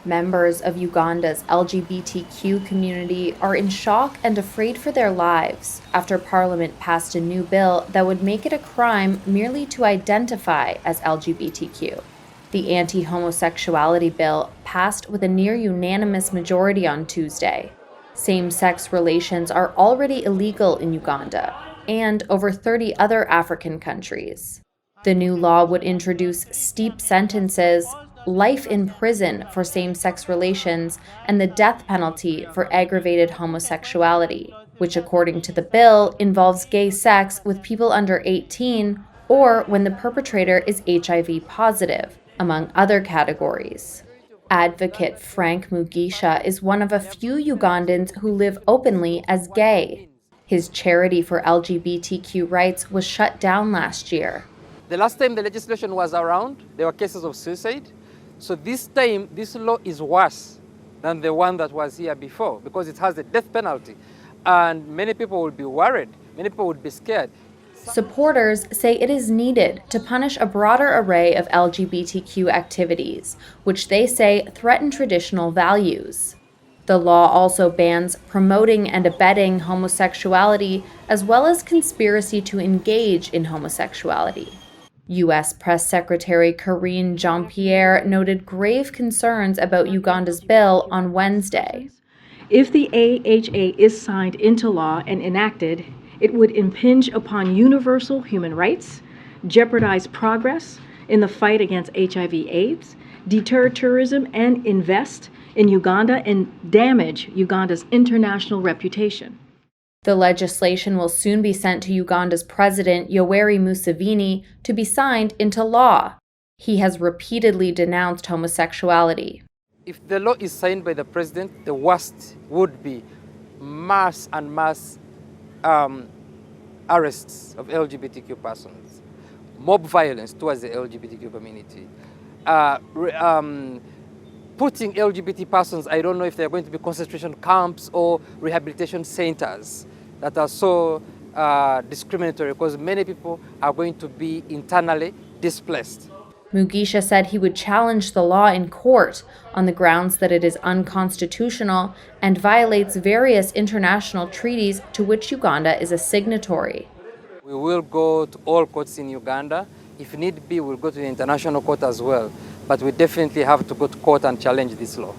Members of Uganda's LGBTQ community are in shock and afraid for their lives after Parliament passed a new bill that would make it a crime merely to identify as LGBTQ. The anti-homosexuality bill passed with a near-unanimous majority on Tuesday. Same-sex relations are already illegal in Uganda and over 30 other African countries. The new law would introduce steep sentences, life in prison for same-sex relations, and the death penalty for aggravated homosexuality, which according to the bill involves gay sex with people under 18 or when the perpetrator is HIV positive, among other categories. Advocate Frank Mugisha is one of a few Ugandans who live openly as gay. His charity for LGBTQ rights was shut down last year. The last time the legislation was around, there were cases of suicide. So this time, this law is worse than the one that was here before because it has the death penalty. And many people will be worried. Many people would be scared. Supporters say it is needed to punish a broader array of LGBTQ activities, which they say threaten traditional values. The law also bans promoting and abetting homosexuality, as well as conspiracy to engage in homosexuality. U.S. Press Secretary Karine Jean-Pierre noted grave concerns about Uganda's bill on Wednesday. If the AHA is signed into law and enacted, it would impinge upon universal human rights, jeopardize progress in the fight against HIV/AIDS, deter tourism, and invest in Uganda and damage Uganda's international reputation. The legislation will soon be sent to Uganda's president, Yoweri Museveni, to be signed into law. He has repeatedly denounced homosexuality. If the law is signed by the president, the worst would be mass arrests of LGBTQ persons, mob violence towards the LGBTQ community, putting LGBT persons, I don't know if they're going to be concentration camps or rehabilitation centers that are so discriminatory because many people are going to be internally displaced. Mugisha said he would challenge the law in court on the grounds that it is unconstitutional and violates various international treaties to which Uganda is a signatory. We will go to all courts in Uganda. If need be, we'll go to the international court as well. But we definitely have to go to court and challenge this law.